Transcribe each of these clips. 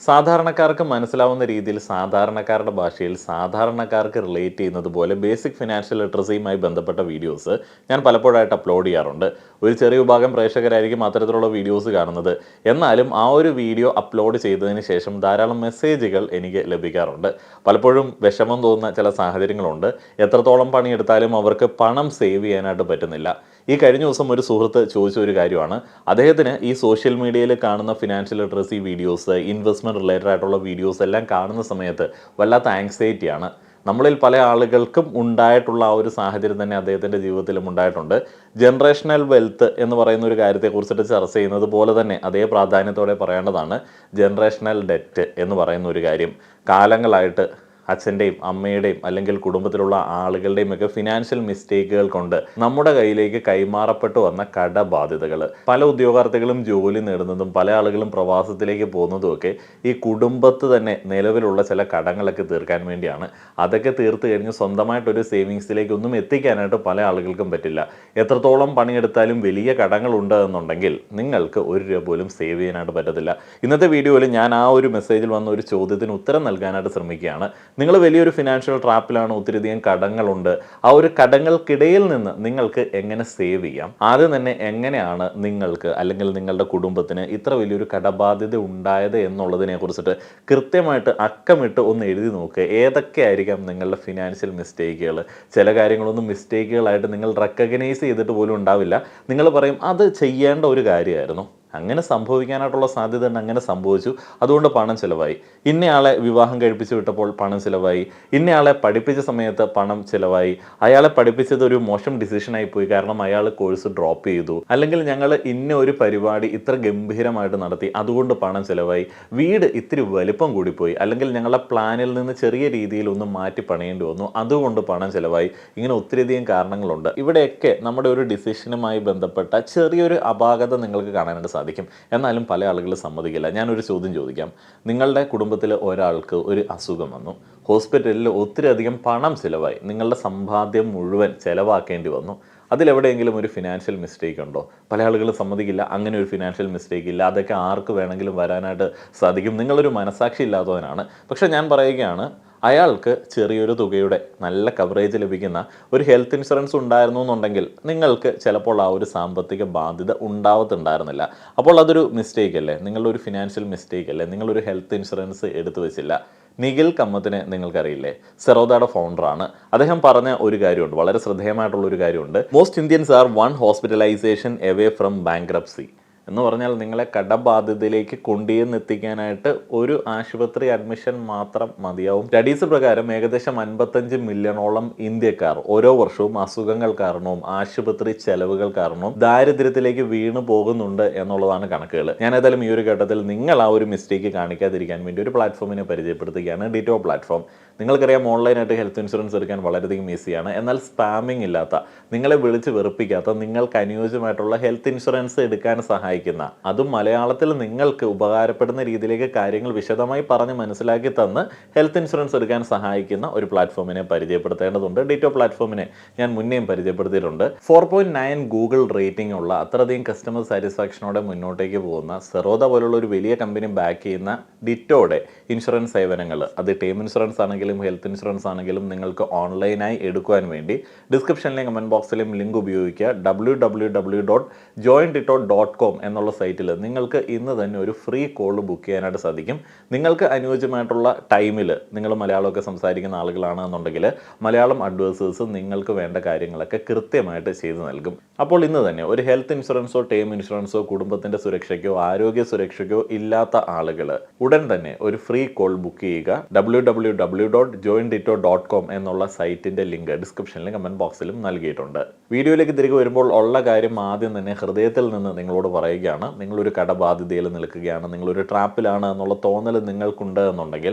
സാധാരണക്കാർക്ക് മനസ്സിലാവുന്ന രീതിയിൽ സാധാരണക്കാരുടെ ഭാഷയിൽ സാധാരണക്കാർക്ക് റിലേറ്റ് ചെയ്യുന്നത് പോലെ ബേസിക് ഫിനാൻഷ്യൽ ലിറ്ററസിയുമായി ബന്ധപ്പെട്ട വീഡിയോസ് ഞാൻ പലപ്പോഴായിട്ട് അപ്ലോഡ് ചെയ്യാറുണ്ട്. ഒരു ചെറിയ വിഭാഗം പ്രേക്ഷകരായിരിക്കും അത്തരത്തിലുള്ള വീഡിയോസ് കാണുന്നത്. എന്നാലും ആ ഒരു വീഡിയോ അപ്ലോഡ് ചെയ്തതിന് ശേഷം ധാരാളം മെസ്സേജുകൾ എനിക്ക് ലഭിക്കാറുണ്ട്. പലപ്പോഴും വിഷമം തോന്നുന്ന ചില സാഹചര്യങ്ങളുണ്ട്. എത്രത്തോളം പണിയെടുത്താലും അവർക്ക് പണം സേവ് ചെയ്യാനായിട്ട് പറ്റുന്നില്ല. ഈ കഴിഞ്ഞ ദിവസം ഒരു സുഹൃത്ത് ചോദിച്ച ഒരു കാര്യമാണ്, അദ്ദേഹത്തിന് ഈ സോഷ്യൽ മീഡിയയിൽ കാണുന്ന financial literacy videos, investment related ആയിട്ടുള്ള വീഡിയോസ് എല്ലാം കാണുന്ന സമയത്ത് വല്ലാത്ത ആങ്സൈറ്റിയാണ്. നമ്മളിൽ പല ആളുകൾക്കും ഉണ്ടായിട്ടുള്ള ആ ഒരു സാഹചര്യം തന്നെ അദ്ദേഹത്തിൻ്റെ ജീവിതത്തിലും ഉണ്ടായിട്ടുണ്ട്. ജനറേഷണൽ വെൽത്ത് എന്ന് പറയുന്ന ഒരു കാര്യത്തെക്കുറിച്ചിട്ട് ചർച്ച ചെയ്യുന്നത് പോലെ തന്നെ അതേ പ്രാധാന്യത്തോടെ പറയേണ്ടതാണ് ജനറേഷണൽ ഡെറ്റ് എന്ന് പറയുന്ന ഒരു കാര്യം. കാലങ്ങളായിട്ട് അച്ഛൻ്റെയും അമ്മയുടെയും അല്ലെങ്കിൽ കുടുംബത്തിലുള്ള ആളുകളുടെയും ഒക്കെ ഫിനാൻഷ്യൽ മിസ്റ്റേക്കുകൾ കൊണ്ട് നമ്മുടെ കയ്യിലേക്ക് കൈമാറപ്പെട്ടു വന്ന കടബാധ്യതകൾ. പല ഉദ്യോഗാർത്ഥികളും ജോലി നേടുന്നതും പല ആളുകളും പ്രവാസത്തിലേക്ക് പോകുന്നതും ഒക്കെ ഈ കുടുംബത്ത് തന്നെ നിലവിലുള്ള ചില കടങ്ങളൊക്കെ തീർക്കാൻ വേണ്ടിയാണ്. അതൊക്കെ തീർത്ത് കഴിഞ്ഞ് സ്വന്തമായിട്ടൊരു സേവിങ്സിലേക്ക് ഒന്നും എത്തിക്കാനായിട്ട് പല ആളുകൾക്കും പറ്റില്ല. എത്രത്തോളം പണിയെടുത്താലും വലിയ കടങ്ങളുണ്ട് എന്നുണ്ടെങ്കിൽ നിങ്ങൾക്ക് ഒരു രൂപ പോലും സേവ് ചെയ്യാനായിട്ട് പറ്റത്തില്ല. ഇന്നത്തെ വീഡിയോയിൽ ഞാൻ ആ ഒരു മെസ്സേജിൽ വന്ന ഒരു ചോദ്യത്തിന് ഉത്തരം നൽകാനായിട്ട് ശ്രമിക്കുകയാണ്. നിങ്ങൾ വലിയൊരു ഫിനാൻഷ്യൽ ട്രാപ്പിലാണ്, ഒത്തിരിയധികം കടങ്ങളുണ്ട്. ആ ഒരു കടങ്ങൾക്കിടയിൽ നിന്ന് നിങ്ങൾക്ക് എങ്ങനെ സേവ് ചെയ്യാം, ആദ്യം തന്നെ എങ്ങനെയാണ് നിങ്ങൾക്ക് അല്ലെങ്കിൽ നിങ്ങളുടെ കുടുംബത്തിന് ഇത്ര വലിയൊരു കടബാധ്യത ഉണ്ടായത് എന്നുള്ളതിനെ കുറിച്ചിട്ട് കൃത്യമായിട്ട് അക്കമിട്ട് ഒന്ന് എഴുതി നോക്കുക. ഏതൊക്കെയായിരിക്കാം നിങ്ങളുടെ ഫിനാൻഷ്യൽ മിസ്റ്റേക്കുകൾ? ചില കാര്യങ്ങളൊന്നും മിസ്റ്റേക്കുകളായിട്ട് നിങ്ങൾ റെക്കഗ്നൈസ് ചെയ്തിട്ട് പോലും ഉണ്ടാവില്ല. നിങ്ങൾ പറയും അത് ചെയ്യേണ്ട ഒരു കാര്യമായിരുന്നു, അങ്ങനെ സംഭവിക്കാനായിട്ടുള്ള സാധ്യത ഉണ്ട്, അങ്ങനെ സംഭവിച്ചു, അതുകൊണ്ട് പണം ചിലവായി. ഇന്നയാളെ വിവാഹം കഴിപ്പിച്ച് വിട്ടപ്പോൾ പണം ചിലവായി, ഇന്നയാളെ പഠിപ്പിച്ച സമയത്ത് പണം ചിലവായി, അയാളെ പഠിപ്പിച്ചത് ഒരു മോശം ഡിസിഷനായി പോയി കാരണം അയാൾ കോഴ്സ് ഡ്രോപ്പ് ചെയ്തു, അല്ലെങ്കിൽ ഞങ്ങൾ ഇന്ന ഒരു പരിപാടി ഇത്ര ഗംഭീരമായിട്ട് നടത്തി അതുകൊണ്ട് പണം ചിലവായി, വീട് ഇത്തിരി വലിപ്പം കൂടിപ്പോയി, അല്ലെങ്കിൽ ഞങ്ങളുടെ പ്ലാനിൽ നിന്ന് ചെറിയ രീതിയിൽ ഒന്ന് മാറ്റി പണിയേണ്ടി വന്നു അതുകൊണ്ട് പണം ചിലവായി. ഇങ്ങനെ ഒത്തിരിയധികം കാരണങ്ങളുണ്ട്. ഇവിടെയൊക്കെ നമ്മുടെ ഒരു ഡിസിഷനുമായി ബന്ധപ്പെട്ട ചെറിയൊരു അപാകത നിങ്ങൾക്ക് കാണാനായിട്ട് സാധിക്കും. എന്നാലും പല ആളുകൾ സമ്മതിക്കില്ല. ഞാനൊരു ചോദ്യം ചോദിക്കാം. നിങ്ങളുടെ കുടുംബത്തിൽ ഒരാൾക്ക് ഒരു അസുഖം വന്നു, ഹോസ്പിറ്റലിൽ ഒത്തിരി അധികം പണം ചിലവായി, നിങ്ങളുടെ സമ്പാദ്യം മുഴുവൻ ചിലവാക്കേണ്ടി വന്നു. അതിലെവിടെയെങ്കിലും ഒരു ഫിനാൻഷ്യൽ മിസ്റ്റേക്ക് ഉണ്ടോ? പല ആളുകളും സമ്മതിക്കില്ല, അങ്ങനെ ഒരു ഫിനാൻഷ്യൽ മിസ്റ്റേക്ക് ഇല്ല, അതൊക്കെ ആർക്ക് വേണമെങ്കിലും വരാനായിട്ട് സാധിക്കും, നിങ്ങളൊരു മനസാക്ഷി ഇല്ലാത്തവനാണ്. പക്ഷേ ഞാൻ പറയുകയാണ്, അയാൾക്ക് ചെറിയൊരു തുകയുടെ നല്ല കവറേജ് ലഭിക്കുന്ന ഒരു ഹെൽത്ത് ഇൻഷുറൻസ് ഉണ്ടായിരുന്നു എന്നുണ്ടെങ്കിൽ നിങ്ങൾക്ക് ചിലപ്പോൾ ആ ഒരു സാമ്പത്തിക ബാധ്യത ഉണ്ടാവത്തുണ്ടായിരുന്നില്ല. അപ്പോൾ അതൊരു മിസ്റ്റേക്ക് അല്ലേ? നിങ്ങളുടെ ഒരു ഫിനാൻഷ്യൽ മിസ്റ്റേക്ക് അല്ലേ? നിങ്ങളൊരു ഹെൽത്ത് ഇൻഷുറൻസ് എടുത്തു വെച്ചില്ല. നിഖിൽ കമ്മത്തിനെ നിങ്ങൾക്കറിയില്ലേ? സെറോദയുടെ ഫൗണ്ടറാണ്. അദ്ദേഹം പറഞ്ഞ ഒരു കാര്യമുണ്ട്, വളരെ ശ്രദ്ധേയമായിട്ടുള്ള ഒരു കാര്യമുണ്ട്. Most Indians are one hospitalisation away from bankruptcy എന്ന് പറഞ്ഞാൽ നിങ്ങളെ കടബാധ്യതയിലേക്ക് കൊണ്ടുവന്നെത്തിക്കാനായിട്ട് ഒരു ആശുപത്രി അഡ്മിഷൻ മാത്രം മതിയാവും. സ്റ്റഡീസ് പ്രകാരം ഏകദേശം 55 മില്യണോളം ഇന്ത്യക്കാർ ഓരോ വർഷവും അസുഖങ്ങൾ കാരണവും ആശുപത്രി ചെലവുകൾ കാരണവും ദാരിദ്ര്യത്തിലേക്ക് വീണു പോകുന്നുണ്ട് എന്നുള്ളതാണ് കണക്കുകൾ. ഞാൻ ഏതായാലും ഈ ഒരു ഘട്ടത്തിൽ നിങ്ങൾ ആ ഒരു മിസ്റ്റേക്ക് കാണിക്കാതിരിക്കാൻ വേണ്ടി ഒരു പ്ലാറ്റ്ഫോമിനെ പരിചയപ്പെടുത്തുകയാണ്, ഡിറ്റോ പ്ലാറ്റ്ഫോം. നിങ്ങൾക്കറിയാം, ഓൺലൈനായിട്ട് ഹെൽത്ത് ഇൻഷുറൻസ് എടുക്കാൻ വളരെയധികം ഈസിയാണ്. എന്നാൽ സ്പാമിംഗ് ഇല്ലാത്ത, നിങ്ങളെ വിളിച്ച് വെറുപ്പിക്കാത്ത, നിങ്ങൾക്ക് അനുയോജ്യമായിട്ടുള്ള ഹെൽത്ത് ഇൻഷുറൻസ് എടുക്കാൻ സഹായിക്കുന്ന, അതും മലയാളത്തിൽ നിങ്ങൾക്ക് ഉപകാരപ്പെടുന്ന രീതിയിലേക്ക് കാര്യങ്ങൾ വിശദമായി പറഞ്ഞ് മനസ്സിലാക്കി തന്ന് ഹെൽത്ത് ഇൻഷുറൻസ് എടുക്കാൻ സഹായിക്കുന്ന ഒരു പ്ലാറ്റ്ഫോമിനെ പരിചയപ്പെടുത്തേണ്ടതുണ്ട്. ഡിറ്റോ പ്ലാറ്റ്ഫോമിനെ ഞാൻ മുന്നേയും പരിചയപ്പെടുത്തിയിട്ടുണ്ട്. 4.9 ഗൂഗിൾ റേറ്റിംഗ് ഉള്ള, അത്രയധികം കസ്റ്റമർ സാറ്റിസ്ഫാക്ഷനോടെ മുന്നോട്ടേക്ക് പോകുന്ന സെറോദ പോലുള്ള ഒരു വലിയ കമ്പനി ബാക്ക് ചെയ്യുന്ന ഡിറ്റോയുടെ ഇൻഷുറൻസ് സേവനങ്ങൾ, അത് ടേം ഇൻഷുറൻസ് ആണെങ്കിലും ഹെൽത്ത് ഇൻഷുറൻസ് ആണെങ്കിലും നിങ്ങൾക്ക് ഓൺലൈനായി എടുക്കുവാൻ വേണ്ടി ഡിസ്ക്രിപ്ഷനിലെയും കമൻറ്റ് ബോക്സിലെയും ലിങ്ക് ഉപയോഗിക്കുക. www.joindito.com എന്നുള്ള സൈറ്റിൽ നിങ്ങൾക്ക് ഇന്ന് തന്നെ ഒരു ഫ്രീ കോൾ ബുക്ക് ചെയ്യാനായിട്ട് സാധിക്കും. നിങ്ങൾക്ക് അനുയോജ്യമായിട്ടുള്ള ടൈമിൽ, നിങ്ങൾ മലയാളമൊക്കെ സംസാരിക്കുന്ന ആളുകളാണ് എന്നുണ്ടെങ്കിൽ മലയാളം അഡ്വൈസേഴ്സ് നിങ്ങൾക്ക് വേണ്ട കാര്യങ്ങളൊക്കെ കൃത്യമായിട്ട് ചെയ്തു നൽകും. അപ്പോൾ ഇന്ന് തന്നെ ഒരു ഹെൽത്ത് ഇൻഷുറൻസോ ടേം ഇൻഷുറൻസോ കുടുംബത്തിൻ്റെ സുരക്ഷയ്ക്കോ ആരോഗ്യ സുരക്ഷയ്ക്കോ ഇല്ലാത്ത ആളുകൾ ഉടൻ തന്നെ ഒരു ഫ്രീ കോൾ ബുക്ക് ചെയ്യുക. www.joindito.com എന്നുള്ള സൈറ്റിൻ്റെ ലിങ്ക് ഡിസ്ക്രിപ്ഷനിലും കമൻറ്റ് ബോക്സിലും നൽകിയിട്ടുണ്ട്. വീഡിയോയിലേക്ക് തിരികെ വരുമ്പോൾ ഉള്ള കാര്യം ആദ്യം തന്നെ ഹൃദയത്തിൽ നിന്ന് നിങ്ങളോട് പറയുകയാണ്. നിങ്ങളൊരു കടബാധ്യതയിൽ നിൽക്കുകയാണ്, നിങ്ങളൊരു ട്രാപ്പിലാണ് എന്നുള്ള തോന്നൽ നിങ്ങൾക്കുണ്ട് എന്നുണ്ടെങ്കിൽ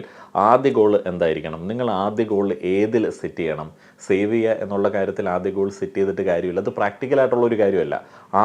ആദ്യ ഗോൾ എന്തായിരിക്കണം? നിങ്ങൾ ആദ്യ ഗോൾ ഏതിൽ സെറ്റ് ചെയ്യണം? സേവ് ചെയ്യുക എന്നുള്ള കാര്യത്തിൽ ആദ്യ ഗോൾ സെറ്റ് ചെയ്തിട്ട് കാര്യമില്ല, അത് പ്രാക്ടിക്കലായിട്ടുള്ള ഒരു കാര്യമല്ല.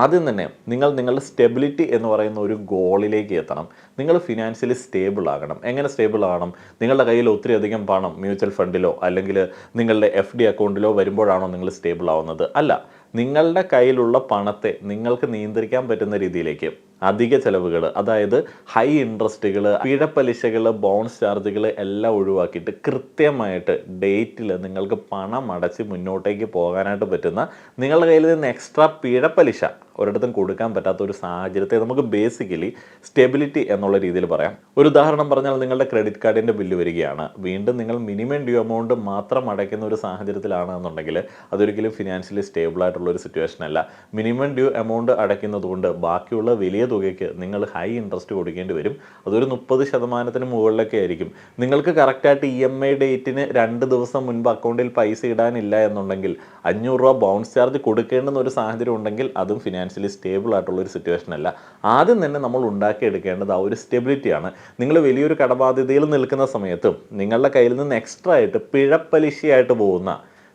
ആദ്യം തന്നെ നിങ്ങളുടെ സ്റ്റെബിലിറ്റി എന്ന് പറയുന്ന ഒരു ഗോളിലേക്ക് എത്തണം. നിങ്ങൾ ഫിനാൻഷ്യലി സ്റ്റേബിൾ ആകണം. എങ്ങനെ സ്റ്റേബിൾ ആകണം? നിങ്ങളുടെ കയ്യിൽ ഒത്തിരി അധികം പണം മ്യൂച്വൽ ഫണ്ടിലോ അല്ലെങ്കിൽ നിങ്ങളുടെ FD അക്കൗണ്ടിലോ വരുമ്പോഴാണോ നിങ്ങൾ സ്റ്റേബിൾ ആവുന്നത്? അല്ല, നിങ്ങളുടെ കയ്യിലുള്ള പണത്തെ നിങ്ങൾക്ക് നിയന്ത്രിക്കാൻ പറ്റുന്ന രീതിയിലേക്ക്, അധിക ചെലവുകൾ, അതായത് ഹൈ ഇൻട്രസ്റ്റുകൾ, പിഴപ്പലിശകൾ, ബൗൺസ് ചാർജുകൾ എല്ലാം ഒഴിവാക്കിയിട്ട് കൃത്യമായിട്ട് ഡേറ്റിൽ നിങ്ങൾക്ക് പണം അടച്ച് മുന്നോട്ടേക്ക് പോകാനായിട്ട് പറ്റുന്ന, നിങ്ങളുടെ കയ്യിൽ നിന്ന് എക്സ്ട്രാ പിഴപ്പലിശ ഒരിടത്തും കൊടുക്കാൻ പറ്റാത്ത ഒരു സാഹചര്യത്തെ നമുക്ക് ബേസിക്കലി സ്റ്റെബിലിറ്റി എന്നുള്ള രീതിയിൽ പറയാം. ഒരു ഉദാഹരണം പറഞ്ഞാൽ, നിങ്ങളുടെ ക്രെഡിറ്റ് കാർഡിൻ്റെ ബില്ല് വരികയാണ്, വീണ്ടും നിങ്ങൾ മിനിമം ഡ്യൂ എമൗണ്ട് മാത്രം അടയ്ക്കുന്ന ഒരു സാഹചര്യത്തിലാണെന്നുണ്ടെങ്കിൽ അതൊരിക്കലും ഫിനാൻഷ്യലി സ്റ്റേബിൾ ആയിട്ടുള്ള ഒരു സിറ്റുവേഷൻ അല്ല. മിനിമം ഡ്യൂ എമൗണ്ട് അടയ്ക്കുന്നത് കൊണ്ട് ബാക്കിയുള്ള വലിയ തുകയ്ക്ക് നിങ്ങൾ ഹൈ ഇൻട്രസ്റ്റ് കൊടുക്കേണ്ടി വരും. അതൊരു 30% മുകളിലൊക്കെ ആയിരിക്കും. നിങ്ങൾക്ക് കറക്റ്റായിട്ട് EMI ഡേറ്റിന് 2 ദിവസം മുൻപ് അക്കൗണ്ടിൽ പൈസ ഇടാനില്ല എന്നുണ്ടെങ്കിൽ 500 രൂപ ബൗൺസ് ചാർജ് കൊടുക്കേണ്ടുന്ന ഒരു സാഹചര്യം ഉണ്ടെങ്കിൽ അതും ഫിനാൻഷ്യലി സ്റ്റേബിൾ ആയിട്ടുള്ള ഒരു സിറ്റുവേഷൻ അല്ല. ആദ്യം തന്നെ നമ്മൾ ഉണ്ടാക്കിയെടുക്കേണ്ടത് ആ ഒരു സ്റ്റെബിലിറ്റിയാണ്. നിങ്ങൾ വലിയൊരു കടബാധ്യതയിൽ നിൽക്കുന്ന സമയത്തും നിങ്ങളുടെ കയ്യിൽ നിന്ന് എക്സ്ട്രാ ആയിട്ട് പിഴപ്പലിശയായിട്ട് പോകുന്ന,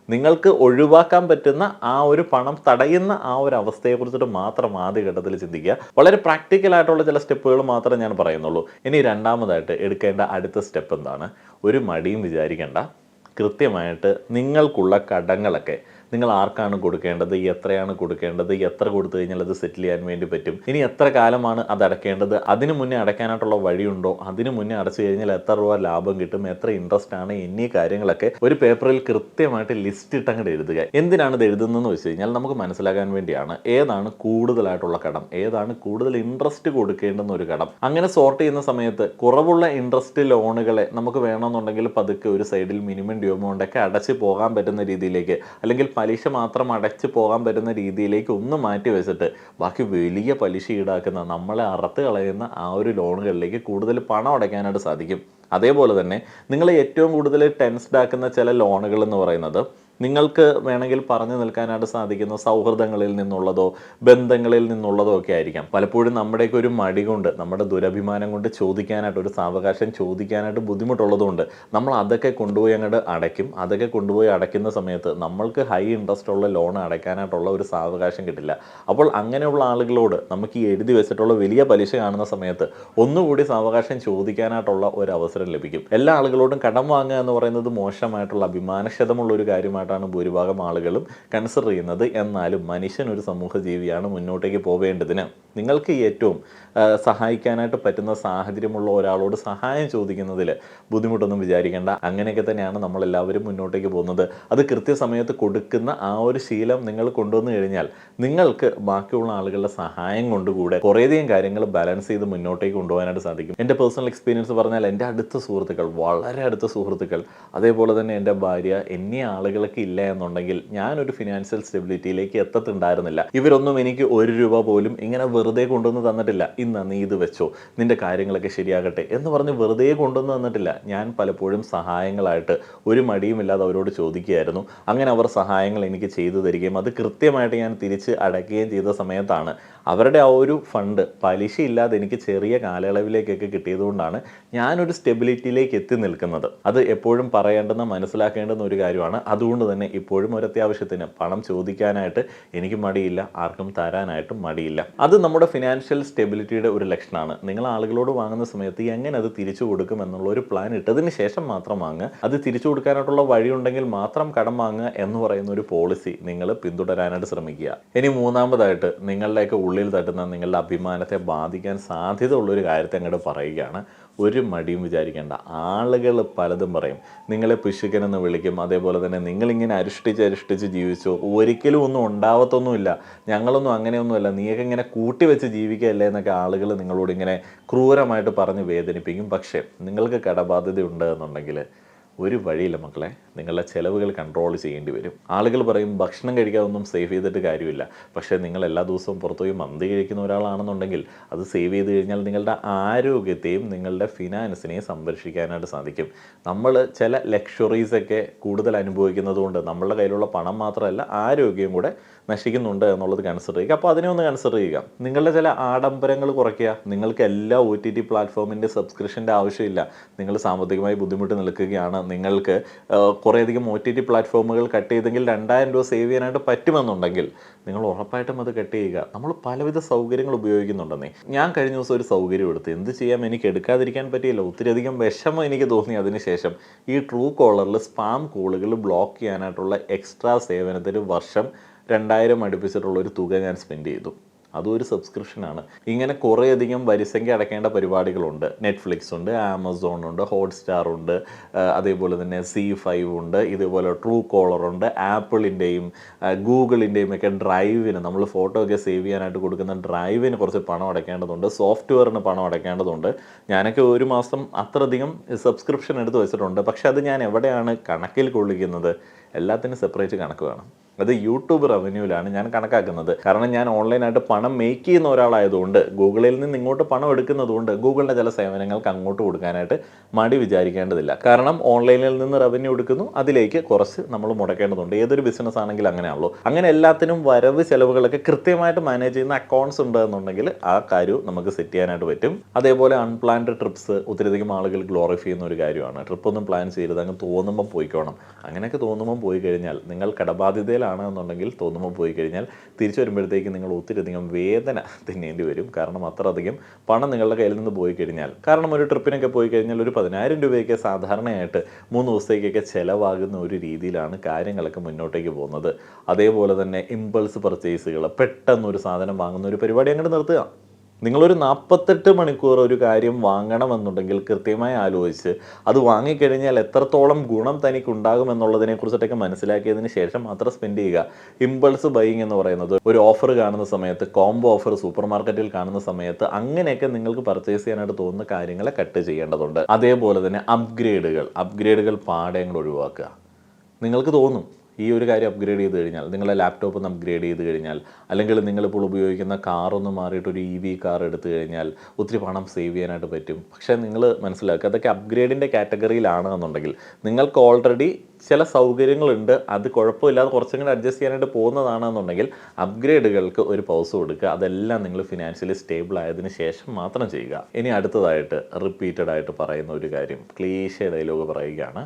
നിങ്ങൾക്ക് ഒഴിവാക്കാൻ പറ്റുന്ന ആ ഒരു പണം തടയുന്ന ആ ഒരു അവസ്ഥയെക്കുറിച്ചിട്ട് മാത്രം ആദ്യഘട്ടത്തിൽ ചിന്തിക്കുക. വളരെ പ്രാക്ടിക്കൽ ആയിട്ടുള്ള ചില സ്റ്റെപ്പുകൾ മാത്രമേ ഞാൻ പറയുന്നുള്ളൂ. ഇനി രണ്ടാമതായിട്ട് എടുക്കേണ്ട അടുത്ത സ്റ്റെപ്പ് എന്താണ്? ഒരു മടിയും വിചാരിക്കേണ്ട. കൃത്യമായിട്ട് നിങ്ങൾക്കുള്ള കടങ്ങളൊക്കെ നിങ്ങൾ ആർക്കാണ് കൊടുക്കേണ്ടത്, എത്രയാണ് കൊടുക്കേണ്ടത്, എത്ര കൊടുത്തു കഴിഞ്ഞാൽ അത് സെറ്റിൽ ചെയ്യാൻ വേണ്ടി പറ്റും, ഇനി എത്ര കാലമാണ് അത് അടയ്ക്കേണ്ടത്, അതിന് മുന്നേ അടയ്ക്കാനായിട്ടുള്ള വഴിയുണ്ടോ, അതിന് മുന്നേ അടച്ചു കഴിഞ്ഞാൽ എത്ര രൂപ ലാഭം കിട്ടും, എത്ര ഇൻട്രസ്റ്റ് ആണ്, എന്നീ കാര്യങ്ങളൊക്കെ ഒരു പേപ്പറിൽ കൃത്യമായിട്ട് ലിസ്റ്റ് ഇട്ട് അങ്ങോട്ട് എഴുതുക. എന്തിനാണ് ഇത് എഴുതുന്നതെന്ന് വെച്ച് കഴിഞ്ഞാൽ നമുക്ക് മനസ്സിലാക്കാൻ വേണ്ടിയാണ് ഏതാണ് കൂടുതലായിട്ടുള്ള കടം, ഏതാണ് കൂടുതൽ ഇൻട്രസ്റ്റ് കൊടുക്കേണ്ടുന്ന ഒരു കടം. അങ്ങനെ സോർട്ട് ചെയ്യുന്ന സമയത്ത് കുറവുള്ള ഇൻട്രസ്റ്റ് ലോണുകളെ നമുക്ക് വേണമെന്നുണ്ടെങ്കിൽ പതുക്കെ ഒരു സൈഡിൽ മിനിമം ഡ്യൂ എമൗണ്ട് ഒക്കെ അടച്ച് പോകാൻ പറ്റുന്ന രീതിയിലേക്ക്, അല്ലെങ്കിൽ പലിശ മാത്രം അടച്ച് പോകാൻ പറ്റുന്ന രീതിയിലേക്ക് ഒന്ന് മാറ്റി വെച്ചിട്ട് ബാക്കി വലിയ പലിശ ഈടാക്കുന്ന, നമ്മളെ അറുത്ത് കളയുന്ന ആ ഒരു ലോണുകളിലേക്ക് കൂടുതൽ പണം അടയ്ക്കാനായിട്ട് സാധിക്കും. അതേപോലെ തന്നെ നിങ്ങൾ ഏറ്റവും കൂടുതൽ ടെൻസ്ഡ് ആക്കുന്ന ചില ലോണുകൾ എന്ന് പറയുന്നത് നിങ്ങൾക്ക് വേണമെങ്കിൽ പറഞ്ഞു നിൽക്കാനായിട്ട് സാധിക്കുന്ന സൗഹൃദങ്ങളിൽ നിന്നുള്ളതോ ബന്ധങ്ങളിൽ നിന്നുള്ളതോ ഒക്കെ ആയിരിക്കാം. പലപ്പോഴും നമ്മുടെയൊക്കെ ഒരു മടി കൊണ്ട്, നമ്മുടെ ദുരഭിമാനം കൊണ്ട് ചോദിക്കാനായിട്ട്, ഒരു സാവകാശം ചോദിക്കാനായിട്ട് ബുദ്ധിമുട്ടുള്ളതുകൊണ്ട് നമ്മൾ അതൊക്കെ കൊണ്ടുപോയി അങ്ങോട്ട് അടയ്ക്കും. അതൊക്കെ കൊണ്ടുപോയി അടയ്ക്കുന്ന സമയത്ത് നമ്മൾക്ക് ഹൈ ഇൻട്രസ്റ്റ് ഉള്ള ലോൺ അടയ്ക്കാനായിട്ടുള്ള ഒരു സാവകാശം കിട്ടില്ല. അപ്പോൾ അങ്ങനെയുള്ള ആളുകളോട് നമുക്ക് ഈ എഴുതി വെച്ചിട്ടുള്ള വലിയ പലിശ കാണുന്ന സമയത്ത് ഒന്നുകൂടി സാവകാശം ചോദിക്കാനായിട്ടുള്ള ഒരു അവസരം ലഭിക്കും. എല്ലാ ആളുകളോടും കടം വാങ്ങുക എന്ന് പറയുന്നത് മോശമായിട്ടുള്ള, അഭിമാനക്ഷതമുള്ള ഒരു കാര്യമാണ് ഭൂരിഭാഗം ആളുകളും കൺസിഡർ ചെയ്യുന്നത്. എന്നാലും മനുഷ്യൻ ഒരു സമൂഹ ജീവിയാണ്. മുന്നോട്ടേക്ക് പോവേണ്ടതിന് നിങ്ങൾക്ക് ഏറ്റവും സഹായിക്കാനായിട്ട് പറ്റുന്ന സാഹചര്യമുള്ള ഒരാളോട് സഹായം ചോദിക്കുന്നതിൽ ബുദ്ധിമുട്ടൊന്നും വിചാരിക്കേണ്ട. അങ്ങനെയൊക്കെ തന്നെയാണ് നമ്മളെല്ലാവരും മുന്നോട്ടേക്ക് പോകുന്നത്. അത് കൃത്യസമയത്ത് കൊടുക്കുന്ന ആ ഒരു ശീലം നിങ്ങൾ കൊണ്ടുവന്നു കഴിഞ്ഞാൽ നിങ്ങൾക്ക് ബാക്കിയുള്ള ആളുകളുടെ സഹായം കൊണ്ടുകൂടെ കുറേയധികം കാര്യങ്ങൾ ബാലൻസ് ചെയ്ത് മുന്നോട്ടേക്ക് കൊണ്ടുപോകാനായിട്ട് സാധിക്കും. എൻ്റെ പേഴ്സണൽ എക്സ്പീരിയൻസ് പറഞ്ഞാൽ, എൻ്റെ അടുത്ത സുഹൃത്തുക്കൾ, വളരെ അടുത്ത സുഹൃത്തുക്കൾ, അതേപോലെ തന്നെ എൻ്റെ ഭാര്യ എന്നീ ആളുകളൊക്കെ ഇല്ല എന്നുണ്ടെങ്കിൽ ഞാനൊരു ഫിനാൻഷ്യൽ സ്റ്റെബിലിറ്റിയിലേക്ക് എത്തത്തുണ്ടായിരുന്നില്ല. ഇവരൊന്നും എനിക്ക് 1 രൂപ പോലും ഇങ്ങനെ വെറുതെ കൊണ്ടുവന്ന് തന്നിട്ടില്ല. ഇന്ന് നീ ഇത് വെച്ചോ, നിന്റെ കാര്യങ്ങളൊക്കെ ശരിയാകട്ടെ എന്ന് പറഞ്ഞ് വെറുതെ കൊണ്ടുവന്ന് തന്നിട്ടില്ല. ഞാൻ പലപ്പോഴും സഹായങ്ങളായിട്ട് ഒരു മടിയുമില്ലാതെ അവരോട് ചോദിക്കുകയായിരുന്നു. അങ്ങനെ അവർ സഹായങ്ങൾ എനിക്ക് ചെയ്തു തരികയും അത് കൃത്യമായിട്ട് ഞാൻ തിരിച്ച് അടയ്ക്കുകയും ചെയ്ത സമയത്താണ് അവരുടെ ആ ഒരു ഫണ്ട് പലിശയില്ലാതെ എനിക്ക് ചെറിയ കാലയളവിലേക്കൊക്കെ കിട്ടിയതുകൊണ്ടാണ് ഞാനൊരു സ്റ്റെബിലിറ്റിയിലേക്ക് എത്തി നിൽക്കുന്നത്. അത് എപ്പോഴും പറയേണ്ടുന്ന, മനസ്സിലാക്കേണ്ടുന്ന ഒരു കാര്യമാണ്. അതുകൊണ്ട് തന്നെ ഇപ്പോഴും ഒരു അത്യാവശ്യത്തിന് പണം ചോദിക്കാനായിട്ട് എനിക്ക് മടിയില്ല, ആർക്കും തരാനായിട്ടും മടിയില്ല. അത് നമ്മുടെ ഫിനാൻഷ്യൽ സ്റ്റെബിലിറ്റിയുടെ ഒരു ലക്ഷണമാണ്. നിങ്ങൾ ആളുകളോട് വാങ്ങുന്ന സമയത്ത് എങ്ങനെ അത് തിരിച്ചു കൊടുക്കും എന്നുള്ള ഒരു പ്ലാൻ ഇട്ടതിന് ശേഷം മാത്രം വാങ്ങുക. അത് തിരിച്ചു കൊടുക്കാനായിട്ടുള്ള വഴിയുണ്ടെങ്കിൽ മാത്രം കടം വാങ്ങുക എന്ന് പറയുന്ന ഒരു പോളിസി നിങ്ങൾ പിന്തുടരാനായിട്ട് ശ്രമിക്കുക. ഇനി മൂന്നാമതായിട്ട് നിങ്ങളുടെയൊക്കെ ഉള്ളിൽ തട്ടുന്ന, നിങ്ങളുടെ അഭിമാനത്തെ ബാധിക്കാൻ സാധ്യത ഉള്ളൊരു കാര്യത്തെ അങ്ങോട്ട് പറയുകയാണ്. ഒരു മടിയും വിചാരിക്കേണ്ട. ആളുകൾ പലതും പറയും. നിങ്ങളെ പിശുക്കനെന്ന് വിളിക്കും. അതേപോലെ തന്നെ നിങ്ങളിങ്ങനെ അരിഷ്ടിച്ച് ജീവിച്ചോ, ഒരിക്കലും ഒന്നും ഉണ്ടാവത്തൊന്നുമില്ല, ഞങ്ങളൊന്നും അങ്ങനെയൊന്നുമല്ല, നീയൊക്കെ ഇങ്ങനെ കൂട്ടി വെച്ച് ജീവിക്കുകയല്ലേ എന്നൊക്കെ ആളുകൾ നിങ്ങളോട് ഇങ്ങനെ ക്രൂരമായിട്ട് പറഞ്ഞ് വേദനിപ്പിക്കും. പക്ഷേ നിങ്ങൾക്ക് കടബാധ്യതയുണ്ട് എന്നുണ്ടെങ്കിൽ ഒരു വഴിയില്ല മക്കളെ, നിങ്ങളുടെ ചിലവുകൾ കൺട്രോൾ ചെയ്യേണ്ടി വരും. ആളുകൾ പറയും ഭക്ഷണം കഴിക്കാതൊന്നും സേവ് ചെയ്തിട്ട് കാര്യമില്ല. പക്ഷേ നിങ്ങൾ എല്ലാ ദിവസവും പുറത്തുപോയി മന്തി കഴിക്കുന്ന ഒരാളാണെന്നുണ്ടെങ്കിൽ അത് സേവ് ചെയ്ത് കഴിഞ്ഞാൽ നിങ്ങളുടെ ആരോഗ്യത്തെയും നിങ്ങളുടെ ഫിനാൻസിനെയും സംരക്ഷിക്കാനായിട്ട് സാധിക്കും. നമ്മൾ ചില ലക്ഷറീസൊക്കെ കൂടുതൽ അനുഭവിക്കുന്നത് കൊണ്ട് നമ്മളുടെ കയ്യിലുള്ള പണം മാത്രമല്ല ആരോഗ്യം കൂടെ നശിക്കുന്നുണ്ട് എന്നുള്ളത് കൺസിഡർ ചെയ്യുക. അപ്പോൾ അതിനെ ഒന്ന് കൺസിഡർ ചെയ്യുക. നിങ്ങളുടെ ചില ആഡംബരങ്ങൾ കുറയ്ക്കുക. നിങ്ങൾക്ക് എല്ലാ OTT പ്ലാറ്റ്ഫോമിൻ്റെ സബ്സ്ക്രിപ്ഷൻ്റെ ആവശ്യമില്ല. നിങ്ങൾ സാമ്പത്തികമായി ബുദ്ധിമുട്ട് നിൽക്കുകയാണ്, നിങ്ങൾക്ക് കുറേയധികം OTT പ്ലാറ്റ്ഫോമുകൾ കട്ട് ചെയ്തെങ്കിൽ 2000 രൂപ സേവ് ചെയ്യാനായിട്ട് പറ്റുമെന്നുണ്ടെങ്കിൽ നിങ്ങൾ ഉറപ്പായിട്ടും അത് കട്ട് ചെയ്യുക. നമ്മൾ പലവിധ സൗകര്യങ്ങൾ ഉപയോഗിക്കുന്നുണ്ടെന്നേ. ഞാൻ കഴിഞ്ഞ ദിവസം ഒരു സൗകര്യം എടുത്ത് എന്ത് ചെയ്യാം, എനിക്ക് എടുക്കാതിരിക്കാൻ പറ്റിയില്ല. ഒത്തിരിയധികം വിഷമം എനിക്ക് തോന്നി. അതിനുശേഷം ഈ ട്രൂ കോളറിൽ സ്പാം കോളുകൾ ബ്ലോക്ക് ചെയ്യാനായിട്ടുള്ള എക്സ്ട്രാ സേവനത്തിന് വർഷം 2000 അടുപ്പിച്ചിട്ടുള്ളൊരു തുക ഞാൻ സ്പെൻഡ് ചെയ്തു. അതും ഒരു സബ്സ്ക്രിപ്ഷനാണ്. ഇങ്ങനെ കുറേയധികം വരിസംഖ്യ അടയ്ക്കേണ്ട പരിപാടികളുണ്ട്. നെറ്റ്ഫ്ലിക്സ് ഉണ്ട്, ആമസോൺ ഉണ്ട്, ഹോട്ട്സ്റ്റാർ ഉണ്ട്, അതേപോലെ തന്നെ C5 ഉണ്ട്, ഇതുപോലെ ട്രൂ കോളർ ഉണ്ട്, ആപ്പിളിൻ്റെയും ഗൂഗിളിൻ്റെയും ഒക്കെ ഡ്രൈവിന്, നമ്മൾ ഫോട്ടോ ഒക്കെ സേവ് ചെയ്യാനായിട്ട് കൊടുക്കുന്ന ഡ്രൈവിന് കുറച്ച് പണം അടയ്ക്കേണ്ടതുണ്ട്, സോഫ്റ്റ്വെയറിന് പണം അടയ്ക്കേണ്ടതുണ്ട്. ഞാനൊക്കെ ഒരു മാസം അത്രയധികം സബ്സ്ക്രിപ്ഷൻ എടുത്ത് വെച്ചിട്ടുണ്ട്. പക്ഷെ അത് ഞാൻ എവിടെയാണ് കണക്കിൽ കൊള്ളിക്കുന്നത്? എല്ലാത്തിനും സെപ്പറേറ്റ് കണക്ക് വേണം. അത് യൂട്യൂബ് റവന്യൂവിലാണ് ഞാൻ കണക്കാക്കുന്നത്. കാരണം ഞാൻ ഓൺലൈനായിട്ട് പണം മേക്ക് ചെയ്യുന്ന ഒരാളായതുകൊണ്ട്, ഗൂഗിളിൽ നിന്ന് ഇങ്ങോട്ട് പണം എടുക്കുന്നതുകൊണ്ട് ഗൂഗിളിൻ്റെ ചില സേവനങ്ങൾക്ക് അങ്ങോട്ട് കൊടുക്കാനായിട്ട് മടി വിചാരിക്കേണ്ടതില്ല. കാരണം ഓൺലൈനിൽ നിന്ന് റവന്യൂ എടുക്കുന്നു, അതിലേക്ക് കുറച്ച് നമ്മൾ മുടക്കേണ്ടതുണ്ട്. ഏതൊരു ബിസിനസ് ആണെങ്കിലും അങ്ങനെയാണല്ലോ. അങ്ങനെ എല്ലാത്തിനും വരവ് ചിലവുകളൊക്കെ കൃത്യമായിട്ട് മാനേജ് ചെയ്യുന്ന അക്കൗണ്ട്സ് ഉണ്ട് എന്നുണ്ടെങ്കിൽ ആ കാര്യവും നമുക്ക് സെറ്റ് ചെയ്യാനായിട്ട് പറ്റും. അതേപോലെ അൺപ്ലാൻഡ് ട്രിപ്സ് ഒത്തിരിയധികം ആളുകൾ ഗ്ലോറിഫൈ ചെയ്യുന്ന ഒരു കാര്യമാണ്. ട്രിപ്പൊന്നും പ്ലാൻ ചെയ്യരുത്, അങ്ങ് തോന്നുമ്പം പോയിക്കോണം. അങ്ങനെയൊക്കെ തോന്നുമ്പം പോയി കഴിഞ്ഞാൽ നിങ്ങൾ കടബാധ്യതയിൽ ആണെന്നുണ്ടെങ്കിൽ, തോന്നുമ്പോൾ പോയി കഴിഞ്ഞാൽ തിരിച്ചു വരുമ്പോഴത്തേക്ക് നിങ്ങൾ ഒത്തിരിയധികം വേദന തിന്നേണ്ടി വരും. കാരണം അത്രയധികം പണം നിങ്ങളുടെ കയ്യിൽ നിന്ന് പോയി കഴിഞ്ഞാൽ, കാരണം ഒരു ട്രിപ്പിനൊക്കെ പോയി കഴിഞ്ഞാൽ ഒരു 10,000 രൂപയൊക്കെ സാധാരണയായിട്ട് 3 ദിവസത്തേക്കൊക്കെ ചിലവാകുന്ന ഒരു രീതിയിലാണ് കാര്യങ്ങളൊക്കെ മുന്നോട്ടേക്ക് പോകുന്നത്. അതേപോലെ തന്നെ ഇമ്പൾസ് പർച്ചേസുകൾ, പെട്ടെന്നൊരു സാധനം വാങ്ങുന്ന ഒരു പരിപാടി അങ്ങോട്ട് നിർത്തുക. നിങ്ങളൊരു 48 മണിക്കൂർ ഒരു കാര്യം വാങ്ങണമെന്നുണ്ടെങ്കിൽ കൃത്യമായി ആലോചിച്ച് അത് വാങ്ങിക്കഴിഞ്ഞാൽ എത്രത്തോളം ഗുണം തനിക്ക് ഉണ്ടാകുമെന്നുള്ളതിനെക്കുറിച്ചിട്ടൊക്കെ മനസ്സിലാക്കിയതിന് ശേഷം മാത്രം സ്പെൻഡ് ചെയ്യുക. ഇമ്പൾസ് ബൈയിങ് എന്ന് പറയുന്നത് ഒരു ഓഫർ കാണുന്ന സമയത്ത്, കോംബോ ഓഫർ സൂപ്പർ മാർക്കറ്റിൽ കാണുന്ന സമയത്ത്, അങ്ങനെയൊക്കെ നിങ്ങൾക്ക് പർച്ചേസ് ചെയ്യാനായിട്ട് തോന്നുന്ന കാര്യങ്ങളെ കട്ട് ചെയ്യേണ്ടതുണ്ട്. അതേപോലെ തന്നെ അപ്ഗ്രേഡുകൾ പാടെ അങ്ങോട്ട് ഒഴിവാക്കുക. നിങ്ങൾക്ക് തോന്നും ഈ ഒരു കാര്യം അപ്ഗ്രേഡ് ചെയ്ത് കഴിഞ്ഞാൽ, നിങ്ങളുടെ ലാപ്ടോപ്പ് ഒന്ന് അപ്ഗ്രേഡ് ചെയ്ത് കഴിഞ്ഞാൽ, അല്ലെങ്കിൽ നിങ്ങളിപ്പോൾ ഉപയോഗിക്കുന്ന കാറൊന്ന് മാറിയിട്ട് ഒരു EV കാർ എടുത്തു കഴിഞ്ഞാൽ ഒത്തിരി പണം സേവ് ചെയ്യാനായിട്ട് പറ്റും. പക്ഷേ നിങ്ങൾ മനസ്സിലാക്കുക, അതൊക്കെ അപ്ഗ്രേഡിൻ്റെ കാറ്റഗറിയിലാണ് എന്നുണ്ടെങ്കിൽ നിങ്ങൾക്ക് ഓൾറെഡി ചില സൗകര്യങ്ങളുണ്ട്, അത് കുഴപ്പമില്ലാതെ കുറച്ചും കൂടി അഡ്ജസ്റ്റ് ചെയ്യാനായിട്ട് പോകുന്നതാണെന്നുണ്ടെങ്കിൽ അപ്ഗ്രേഡുകൾക്ക് ഒരു പൗസ് കൊടുക്കുക. അതെല്ലാം നിങ്ങൾ ഫിനാൻഷ്യലി സ്റ്റേബിൾ ആയതിനു ശേഷം മാത്രം ചെയ്യുക. ഇനി അടുത്തതായിട്ട് റിപ്പീറ്റഡ് ആയിട്ട് പറയുന്ന ഒരു കാര്യം, ക്ലീശേ ഡയലോഗ് പറയുകയാണ്,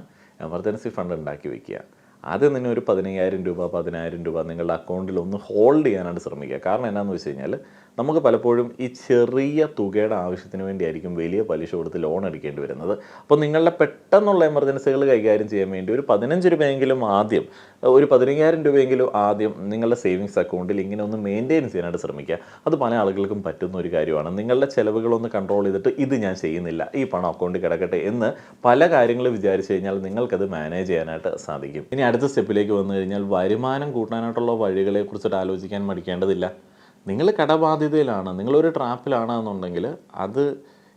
എമർജൻസി ഫണ്ട് ഉണ്ടാക്കി വയ്ക്കുക. ആദ്യം തന്നെ ഒരു 15,000 രൂപ 10,000 രൂപ നിങ്ങളുടെ അക്കൗണ്ടിൽ ഒന്ന് ഹോൾഡ് ചെയ്യാനായിട്ട് ശ്രമിക്കുക. കാരണം എന്താണെന്ന് വെച്ച് കഴിഞ്ഞാൽ, നമുക്ക് പലപ്പോഴും ഈ ചെറിയ തുകയുടെ ആവശ്യത്തിന് വേണ്ടിയായിരിക്കും വലിയ പലിശ കൊടുത്ത് ലോൺ എടുക്കേണ്ടി വരുന്നത്. അപ്പോൾ നിങ്ങളുടെ പെട്ടെന്നുള്ള എമർജൻസികൾ കൈകാര്യം ചെയ്യാൻ വേണ്ടി ഒരു 15 രൂപയെങ്കിലും ആദ്യം, ഒരു 15,000 രൂപയെങ്കിലും ആദ്യം നിങ്ങളുടെ സേവിങ്സ് അക്കൗണ്ടിൽ ഇങ്ങനെ ഒന്ന് മെയിൻറ്റെയിൻ ചെയ്യാനായിട്ട് ശ്രമിക്കുക. അത് പല ആളുകൾക്കും പറ്റുന്ന ഒരു കാര്യമാണ്. നിങ്ങളുടെ ചിലവുകളൊന്ന് കൺട്രോൾ ചെയ്തിട്ട് ഇത് ഞാൻ ചെയ്യുന്നില്ല, ഈ പണം അക്കൗണ്ടിൽ കിടക്കട്ടെ എന്ന് പല കാര്യങ്ങൾ വിചാരിച്ചു കഴിഞ്ഞാൽ നിങ്ങൾക്കത് മാനേജ് ചെയ്യാനായിട്ട് സാധിക്കും. ഇനി അടുത്ത സ്റ്റെപ്പിലേക്ക് വന്നു കഴിഞ്ഞാൽ, വരുമാനം കൂട്ടാനായിട്ടുള്ള വഴികളെ കുറിച്ചിട്ട് ആലോചിക്കാൻ മടിക്കേണ്ടതില്ല. നിങ്ങൾ കടബാധ്യതയിലാണ്, നിങ്ങളൊരു ട്രാപ്പിലാണ് എന്നുണ്ടെങ്കിൽ അത്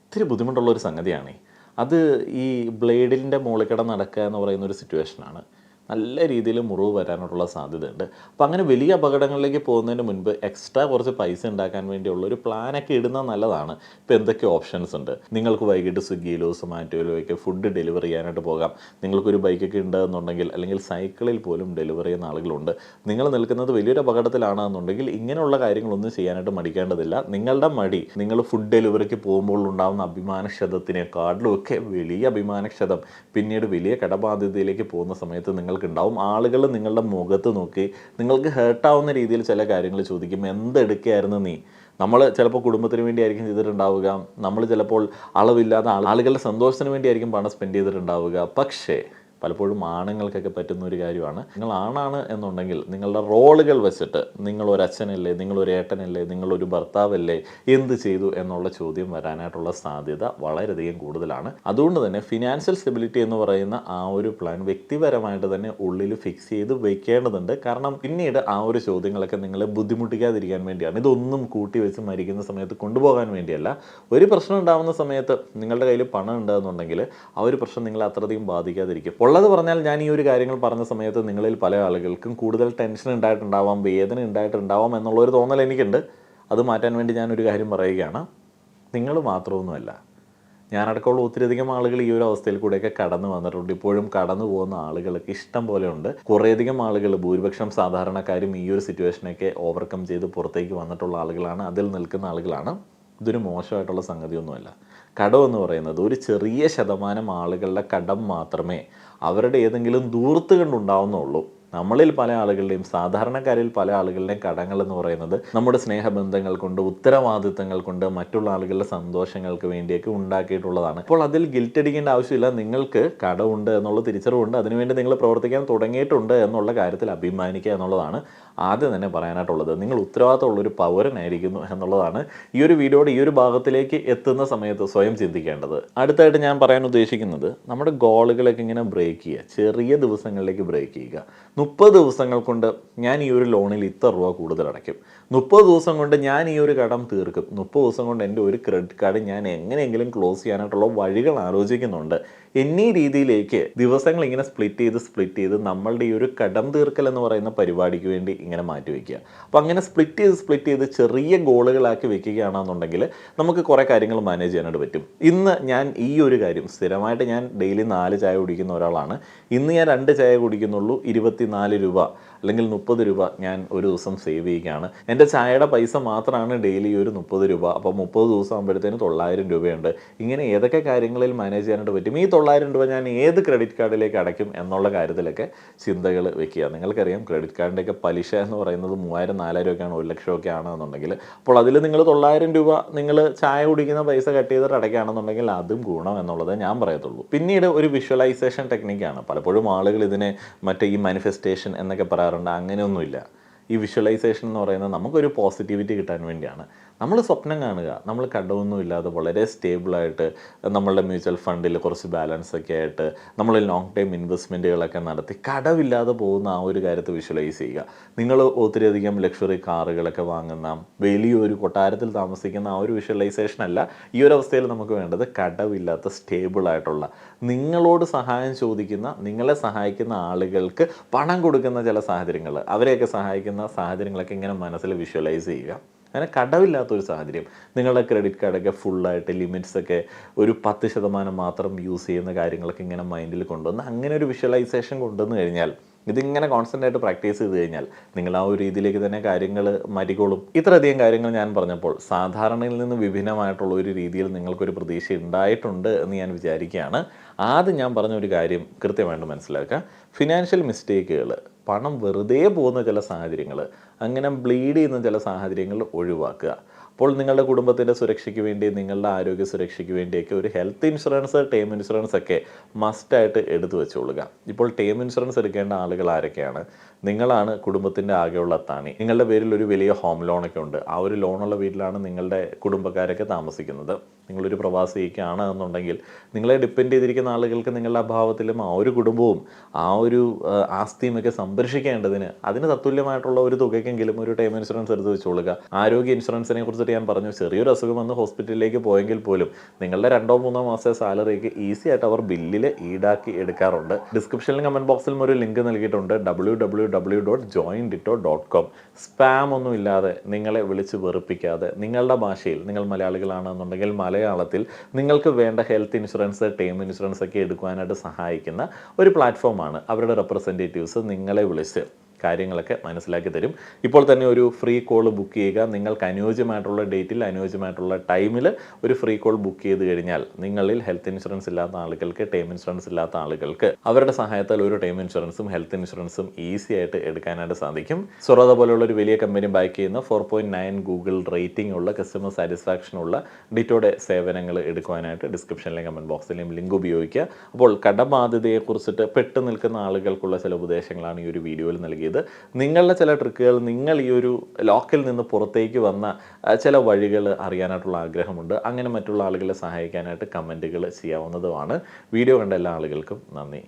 ഇത്തിരി ബുദ്ധിമുട്ടുള്ളൊരു സംഗതിയാണ്. അത് ഈ ബ്ലേഡിൻ്റെ മുകളിൽ കിടന്ന് നടക്കുക എന്ന് പറയുന്ന ഒരു സിറ്റുവേഷനാണ്. നല്ല രീതിയിൽ മുറിവ് വരാനുള്ള സാധ്യതയുണ്ട്. അപ്പോൾ അങ്ങനെ വലിയ അപകടങ്ങളിലേക്ക് പോകുന്നതിന് മുൻപ് എക്സ്ട്രാ കുറച്ച് പൈസ ഉണ്ടാക്കാൻ വേണ്ടിയുള്ള ഒരു പ്ലാനൊക്കെ ഇടുന്നത് നല്ലതാണ്. ഇപ്പോൾ എന്തൊക്കെ ഓപ്ഷൻസ് ഉണ്ട്? നിങ്ങൾക്ക് വൈകിട്ട് സ്വിഗ്ഗിയിലോ സൊമാറ്റോയിലോ ഒക്കെ ഫുഡ് ഡെലിവറി ചെയ്യാനായിട്ട് പോകാം. നിങ്ങൾക്കൊരു ബൈക്കൊക്കെ ഉണ്ടെന്നുണ്ടെങ്കിൽ, അല്ലെങ്കിൽ സൈക്കിളിൽ പോലും ഡെലിവറി ചെയ്യുന്ന ആളുകളുണ്ട്. നിങ്ങൾ നിൽക്കുന്നത് വലിയൊരു അപകടത്തിലാണെന്നുണ്ടെങ്കിൽ ഇങ്ങനെയുള്ള കാര്യങ്ങളൊന്നും ചെയ്യാനായിട്ട് മടിക്കേണ്ടതില്ല. നിങ്ങളുടെ മടി നിങ്ങൾ ഫുഡ് ഡെലിവറിക്ക് പോകുമ്പോൾ ഉണ്ടാകുന്ന അഭിമാനക്ഷതത്തിനെക്കാട്ടിലും ഒക്കെ വലിയ അഭിമാനക്ഷതം പിന്നീട് വലിയ കടബാധ്യതയിലേക്ക് പോകുന്ന സമയത്ത് നിങ്ങൾക്കുണ്ടാവും. ആളുകൾ നിങ്ങളുടെ മുഖത്ത് നോക്കി നിങ്ങൾക്ക് ഹേർട്ടാവുന്ന രീതിയിൽ ചില കാര്യങ്ങൾ ചോദിക്കും. എന്തെടുക്കുകയായിരുന്നു നീ? നമ്മൾ ചിലപ്പോൾ കുടുംബത്തിന് വേണ്ടിയായിരിക്കും ചെയ്തിട്ടുണ്ടാവുക. നമ്മൾ ചിലപ്പോൾ അളവില്ലാതെ ആളുകളുടെ സന്തോഷത്തിന് വേണ്ടിയായിരിക്കും പണം സ്പെൻഡ് ചെയ്തിട്ടുണ്ടാവുക. പക്ഷേ പലപ്പോഴും ആണുങ്ങൾക്കൊക്കെ പറ്റുന്ന ഒരു കാര്യമാണ്, നിങ്ങൾ ആണാണ് എന്നുണ്ടെങ്കിൽ നിങ്ങളുടെ റോളുകൾ വെച്ചിട്ട് നിങ്ങളൊരു അച്ഛനല്ലേ, നിങ്ങളൊരു ഏട്ടനല്ലേ, നിങ്ങളൊരു ഭർത്താവല്ലേ, എന്ത് ചെയ്തു എന്നുള്ള ചോദ്യം വരാനായിട്ടുള്ള സാധ്യത വളരെയധികം കൂടുതലാണ്. അതുകൊണ്ട് തന്നെ ഫിനാൻഷ്യൽ സ്റ്റെബിലിറ്റി എന്ന് പറയുന്ന ആ ഒരു പ്ലാൻ വ്യക്തിപരമായിട്ട് തന്നെ ഉള്ളിൽ ഫിക്സ് ചെയ്ത് വയ്ക്കേണ്ടതുണ്ട്. കാരണം പിന്നീട് ആ ഒരു ചോദ്യങ്ങളൊക്കെ നിങ്ങളെ ബുദ്ധിമുട്ടിക്കാതിരിക്കാൻ വേണ്ടിയാണ്. ഇതൊന്നും കൂട്ടി വെച്ച് മരിക്കുന്ന സമയത്ത് കൊണ്ടുപോകാൻ വേണ്ടിയല്ല. ഒരു പ്രശ്നം ഉണ്ടാകുന്ന സമയത്ത് നിങ്ങളുടെ കയ്യിൽ പണം ഉണ്ടെന്നുണ്ടെങ്കിൽ ആ ഒരു പ്രശ്നം നിങ്ങളെ അത്രയധികം ബാധിക്കാതിരിക്കും. ഉള്ളത് പറഞ്ഞാൽ, ഞാൻ ഈ ഒരു കാര്യങ്ങൾ പറഞ്ഞ സമയത്ത് നിങ്ങളിൽ പല ആളുകൾക്കും കൂടുതൽ ടെൻഷൻ ഉണ്ടായിട്ടുണ്ടാവാം, വേദന ഉണ്ടായിട്ടുണ്ടാവാം എന്നുള്ളൊരു തോന്നൽ എനിക്കുണ്ട്. അത് മാറ്റാൻ വേണ്ടി ഞാനൊരു കാര്യം പറയുകയാണ്, നിങ്ങൾ മാത്രമൊന്നുമല്ല, ഞാനടക്കമുള്ള ഒത്തിരിയധികം ആളുകൾ ഈ ഒരു അവസ്ഥയിൽ കൂടെയൊക്കെ കടന്നു വന്നിട്ടുണ്ട്. ഇപ്പോഴും കടന്നു പോകുന്ന ആളുകൾക്ക് ഇഷ്ടം പോലെ ഉണ്ട്. കുറേയധികം ആളുകൾ, ഭൂരിപക്ഷം സാധാരണക്കാരും ഈ ഒരു സിറ്റുവേഷനൊക്കെ ഓവർകം ചെയ്ത് പുറത്തേക്ക് വന്നിട്ടുള്ള ആളുകളാണ്, അതിൽ നിൽക്കുന്ന ആളുകളാണ്. ഇതൊരു മോശമായിട്ടുള്ള സംഗതിയൊന്നുമല്ല. കടം എന്ന് പറയുന്നത് ഒരു ചെറിയ ശതമാനം ആളുകളുടെ കടം മാത്രമേ അവരുടെ ഏതെങ്കിലും ദൂർത്ത് കണ്ടുണ്ടാവുന്നുള്ളൂ. നമ്മളിൽ പല ആളുകളുടെയും, സാധാരണക്കാരിൽ പല ആളുകളുടെയും കടങ്ങൾ എന്ന് പറയുന്നത് നമ്മുടെ സ്നേഹബന്ധങ്ങൾ കൊണ്ട്, ഉത്തരവാദിത്തങ്ങൾ കൊണ്ട്, മറ്റുള്ള ആളുകളുടെ സന്തോഷങ്ങൾക്ക് വേണ്ടിയൊക്കെ ഉണ്ടാക്കിയിട്ടുള്ളതാണ്. അപ്പോൾ അതിൽ ഗിൽറ്റ് അടിക്കേണ്ട ആവശ്യമില്ല. നിങ്ങൾക്ക് കടമുണ്ട് എന്നുള്ള തിരിച്ചറിവുണ്ട്, അതിനുവേണ്ടി നിങ്ങൾ പ്രവർത്തിക്കാൻ തുടങ്ങിയിട്ടുണ്ട് എന്നുള്ള കാര്യത്തിൽ അഭിമാനിക്കുക എന്നുള്ളതാണ്. ആദ്യം തന്നെ പറയാനായിട്ടുള്ളത്. നിങ്ങൾ ഉത്തരവാദിത്തമുള്ളൊരു പൗരനായിരിക്കുന്നു എന്നുള്ളതാണ് ഈ ഒരു വീഡിയോയുടെ ഈ ഒരു ഭാഗത്തിലേക്ക് എത്തുന്ന സമയത്ത് സ്വയം ചിന്തിക്കേണ്ടത്. അടുത്തായിട്ട് ഞാൻ പറയാൻ ഉദ്ദേശിക്കുന്നത്, നമ്മുടെ ഗോളുകളൊക്കെ ഇങ്ങനെ ബ്രേക്ക് ചെയ്യുക, ചെറിയ ദിവസങ്ങളിലേക്ക് ബ്രേക്ക് ചെയ്യുക. 30 ദിവസങ്ങൾ കൊണ്ട് ഞാൻ ഈ ഒരു ലോണിൽ ഇത്ര രൂപ കൂടുതൽ അടയ്ക്കും, 30 ദിവസം കൊണ്ട് ഞാൻ ഈ ഒരു കടം തീർക്കും, 30 ദിവസം കൊണ്ട് എൻ്റെ ഒരു ക്രെഡിറ്റ് കാർഡ് ഞാൻ എങ്ങനെയെങ്കിലും ക്ലോസ് ചെയ്യാനായിട്ടുള്ള വഴികൾ ആലോചിക്കുന്നുണ്ട് എന്നീ രീതിയിലേക്ക് ദിവസങ്ങൾ ഇങ്ങനെ സ്പ്ലിറ്റ് ചെയ്ത് നമ്മളുടെ ഈ ഒരു കടം തീർക്കൽ എന്ന് പറയുന്ന പരിപാടിക്ക് വേണ്ടി ഇങ്ങനെ മാറ്റി വയ്ക്കുക. അപ്പോൾ അങ്ങനെ സ്പ്ലിറ്റ് ചെയ്ത് ചെറിയ ഗോളുകളാക്കി വെക്കുകയാണെന്നുണ്ടെങ്കിൽ നമുക്ക് കുറേ കാര്യങ്ങൾ മാനേജ് ചെയ്യാനായിട്ട് പറ്റും. ഇന്ന് ഞാൻ ഈ ഒരു കാര്യം സ്ഥിരമായിട്ട് ഞാൻ ഡെയിലി 4 ചായ കുടിക്കുന്ന ഒരാളാണ്. ഇന്ന് ഞാൻ 2 ചായ കുടിക്കുന്നുള്ളൂ, 24 രൂപ അല്ലെങ്കിൽ 30 രൂപ ഞാൻ ഒരു ദിവസം സേവ് ചെയ്യുകയാണ്. എൻ്റെ ചായയുടെ പൈസ മാത്രമാണ് ഡെയിലി ഒരു 30 രൂപ. അപ്പോൾ 30 ദിവസം ആകുമ്പോഴത്തേന് 900 രൂപയുണ്ട്. ഇങ്ങനെ ഏതൊക്കെ കാര്യങ്ങളിൽ മാനേജ് ചെയ്യാനായിട്ട് പറ്റും, ഈ 900 രൂപ ഞാൻ ഏത് ക്രെഡിറ്റ് കാർഡിലേക്ക് അടയ്ക്കും എന്നുള്ള കാര്യത്തിലൊക്കെ ചിന്തകൾ വെക്കുക. നിങ്ങൾക്കറിയാം ക്രെഡിറ്റ് കാർഡിൻ്റെയൊക്കെ പലിശ എന്ന് പറയുന്നത് 3000, 4000 ഒക്കെയാണ്, 1 ലക്ഷം ഒക്കെ ആണെന്നുണ്ടെങ്കിൽ, അപ്പോൾ അതിൽ നിങ്ങൾ 900 രൂപ നിങ്ങൾ ചായ കുടിക്കുന്ന പൈസ കട്ട് ചെയ്തിട്ട് അടയ്ക്കുകയാണെന്നുണ്ടെങ്കിൽ അതും ഗുണം എന്നുള്ളത് ഞാൻ പറയത്തുള്ളൂ. പിന്നീട് ഒരു വിഷ്വലൈസേഷൻ ടെക്നിക്കാണ്. പലപ്പോഴും ആളുകൾ ഇതിനെ മറ്റേ ഈ മാനിഫെസ്റ്റേഷൻ എന്നൊക്കെ പറയാറുണ്ട്. അങ്ങനെയൊന്നുമില്ല. ഈ വിഷ്വലൈസേഷൻ എന്ന് പറയുന്നത് നമുക്കൊരു പോസിറ്റിവിറ്റി കിട്ടാൻ വേണ്ടിയാണ്. നമ്മൾ സ്വപ്നം കാണുക, നമ്മൾ കടമൊന്നും ഇല്ലാതെ വളരെ സ്റ്റേബിളായിട്ട് നമ്മളുടെ മ്യൂച്വൽ ഫണ്ടിൽ കുറച്ച് ബാലൻസ് ഒക്കെ ആയിട്ട് നമ്മൾ ലോങ് ടൈം ഇൻവെസ്റ്റ്മെൻറ്റുകളൊക്കെ നടത്തി കടമില്ലാതെ പോകുന്ന ആ ഒരു കാര്യത്തെ വിഷ്വലൈസ് ചെയ്യുക. നിങ്ങൾ ഒത്തിരിയധികം ലക്ഷറി കാറുകളൊക്കെ വാങ്ങുന്ന, വലിയൊരു കൊട്ടാരത്തിൽ താമസിക്കുന്ന ആ ഒരു വിഷ്വലൈസേഷൻ അല്ല ഈ ഒരു അവസ്ഥയിൽ നമുക്ക് വേണ്ടത്. കടമില്ലാത്ത സ്റ്റേബിളായിട്ടുള്ള, നിങ്ങളോട് സഹായം ചോദിക്കുന്ന, നിങ്ങളെ സഹായിക്കുന്ന ആളുകൾക്ക് പണം കൊടുക്കുന്ന ചില സാഹചര്യങ്ങൾ, അവരെയൊക്കെ സഹായിക്കുന്ന സാഹചര്യങ്ങളൊക്കെ ഇങ്ങനെ മനസ്സിൽ വിഷ്വലൈസ് ചെയ്യുക. അങ്ങനെ കടമില്ലാത്തൊരു സാഹചര്യം, നിങ്ങളുടെ ക്രെഡിറ്റ് കാർഡൊക്കെ ഫുള്ളായിട്ട് ലിമിറ്റ്സൊക്കെ ഒരു 10% മാത്രം യൂസ് ചെയ്യുന്ന കാര്യങ്ങളൊക്കെ ഇങ്ങനെ മൈൻഡിൽ കൊണ്ടുവന്ന് അങ്ങനെ ഒരു വിഷ്വലൈസേഷൻ കൊണ്ടുവന്ന് കഴിഞ്ഞാൽ, ഇതിങ്ങനെ കോൺസ്റ്റൻ്റ് ആയിട്ട് പ്രാക്ടീസ് ചെയ്ത് കഴിഞ്ഞാൽ നിങ്ങൾ ആ ഒരു രീതിയിലേക്ക് തന്നെ കാര്യങ്ങൾ മാറ്റിക്കോളും. ഇത്രയധികം കാര്യങ്ങൾ ഞാൻ പറഞ്ഞപ്പോൾ സാധാരണയിൽ നിന്ന് വിഭിന്നമായിട്ടുള്ള ഒരു രീതിയിൽ നിങ്ങൾക്കൊരു പ്രതീക്ഷ ഉണ്ടായിട്ടുണ്ട് എന്ന് ഞാൻ വിചാരിക്കുകയാണ്. ആദ്യം ഞാൻ പറഞ്ഞ ഒരു കാര്യം കൃത്യമായിട്ട് മനസ്സിലാക്കുക. ഫിനാൻഷ്യൽ മിസ്റ്റേക്കുകൾ, പണം വെറുതെ പോകുന്ന ചില സാഹചര്യങ്ങൾ, അങ്ങനെ ബ്ലീഡ് ചെയ്യുന്ന ചില സാഹചര്യങ്ങൾ ഒഴിവാക്കുക. അപ്പോൾ നിങ്ങളുടെ കുടുംബത്തിൻ്റെ സുരക്ഷയ്ക്ക് വേണ്ടി, നിങ്ങളുടെ ആരോഗ്യ സുരക്ഷയ്ക്ക് വേണ്ടിയൊക്കെ ഒരു ഹെൽത്ത് ഇൻഷുറൻസ്, ടേം ഇൻഷുറൻസ് ഒക്കെ മസ്റ്റായിട്ട് എടുത്തു വെച്ചുകൊള്ളുക. ഇപ്പോൾ ടേം ഇൻഷുറൻസ് എടുക്കേണ്ട ആളുകൾ ആരൊക്കെയാണ്? നിങ്ങളാണ് കുടുംബത്തിൻ്റെ ആകെയുള്ള അത്താണി. നിങ്ങളുടെ പേരിൽ ഒരു വലിയ ഹോം ലോണൊക്കെ ഉണ്ട്. ആ ഒരു ലോണുള്ള വീട്ടിലാണ് നിങ്ങളുടെ കുടുംബക്കാരൊക്കെ താമസിക്കുന്നത്. നിങ്ങളൊരു പ്രവാസിയൊക്കെയാണ് എന്നുണ്ടെങ്കിൽ നിങ്ങളെ ഡിപ്പെൻഡ് ചെയ്തിരിക്കുന്ന ആളുകൾക്ക് നിങ്ങളുടെ അഭാവത്തിലും ആ ഒരു കുടുംബവും ആ ഒരു ആസ്തിയും ഒക്കെ സംരക്ഷിക്കേണ്ടതിന് അതിന് തത്തുല്യമായിട്ടുള്ള ഒരു തുകയ്ക്കെങ്കിലും ഒരു ടേം ഇൻഷുറൻസ് എടുത്ത് വെച്ചുകൊള്ളുക. ആരോഗ്യ ഇൻഷുറൻസിനെ കുറിച്ചിട്ട് ഞാൻ പറഞ്ഞു, ചെറിയൊരു അസുഖം വന്ന് ഹോസ്പിറ്റലിലേക്ക് പോയെങ്കിൽ പോലും നിങ്ങളുടെ 2-3 മാസത്തെ സാലറിക്ക് ഈസി ആയിട്ട് അവർ ബില്ലിൽ ഈടാക്കി എടുക്കാറുണ്ട്. ഡിസ്ക്രിപ്ഷനിലും കമൻറ്റ് ബോക്സിലും ഒരു ലിങ്ക് നൽകിയിട്ടുണ്ട്, www.joindito.com. സ്പാം ഒന്നും ഇല്ലാതെ, നിങ്ങളെ വിളിച്ച് വെറുപ്പിക്കാതെ, നിങ്ങളുടെ ഭാഷയിൽ, നിങ്ങൾ മലയാളികളാണെന്നുണ്ടെങ്കിൽ മലയാളത്തിൽ നിങ്ങൾക്ക് വേണ്ട ഹെൽത്ത് ഇൻഷുറൻസ്, ടേം ഇൻഷുറൻസ് ഒക്കെ എടുക്കുവാനായിട്ട് സഹായിക്കുന്ന ഒരു പ്ലാറ്റ്ഫോമാണ്. അവരുടെ റെപ്രസെൻറ്റേറ്റീവ്സ് നിങ്ങളെ വിളിച്ച് കാര്യങ്ങളൊക്കെ മനസ്സിലാക്കി തരും. ഇപ്പോൾ തന്നെ ഒരു ഫ്രീ കോൾ ബുക്ക് ചെയ്യുക. നിങ്ങൾക്ക് അനുയോജ്യമായിട്ടുള്ള ഡേറ്റിൽ, അനുയോജ്യമായിട്ടുള്ള ടൈമിൽ ഒരു ഫ്രീ കോൾ ബുക്ക് ചെയ്ത് കഴിഞ്ഞാൽ നിങ്ങളിൽ ഹെൽത്ത് ഇൻഷുറൻസ് ഇല്ലാത്ത ആളുകൾക്ക്, ടേം ഇൻഷുറൻസ് ഇല്ലാത്ത ആളുകൾക്ക് അവരുടെ സഹായത്താൽ ഒരു ടേം ഇൻഷുറൻസും ഹെൽത്ത് ഇൻഷുറൻസും ഈസി ആയിട്ട് എടുക്കാനായിട്ട് സാധിക്കും. സൊറോദ പോലുള്ള ഒരു വലിയ കമ്പനി ബാക്ക് ചെയ്യുന്ന 4.9 ഗൂഗിൾ റേറ്റിംഗ് ഉള്ള, കസ്റ്റമർ സാറ്റിസ്ഫാക്ഷൻ ഉള്ള ഡിറ്റോയുടെ സേവനങ്ങൾ എടുക്കുവാനായിട്ട് ഡിസ്ക്രിപ്ഷനിലെ കമൻറ്റ് ബോക്സിലെയും ലിങ്ക് ഉപയോഗിക്കുക. അപ്പോൾ കടബാധ്യതയെക്കുറിച്ചിട്ട് പെട്ടു നിൽക്കുന്ന ആളുകൾക്കുള്ള ചില ഉപദേശങ്ങളാണ് ഈ ഒരു വീഡിയോയിൽ നൽകിയത്. നിങ്ങളുടെ ചില ട്രിക്കുകൾ, നിങ്ങൾ ഈ ഒരു ലോക്കിൽ നിന്ന് പുറത്തേക്ക് വന്ന ചില വഴികൾ അറിയാനായിട്ടുള്ള ആഗ്രഹമുണ്ട്. അങ്ങനെ മറ്റുള്ള ആളുകളെ സഹായിക്കാനായിട്ട് കമൻറ്റുകൾ ചെയ്യാവുന്നതുമാണ്. വീഡിയോ കണ്ട എല്ലാ ആളുകൾക്കും നന്ദി.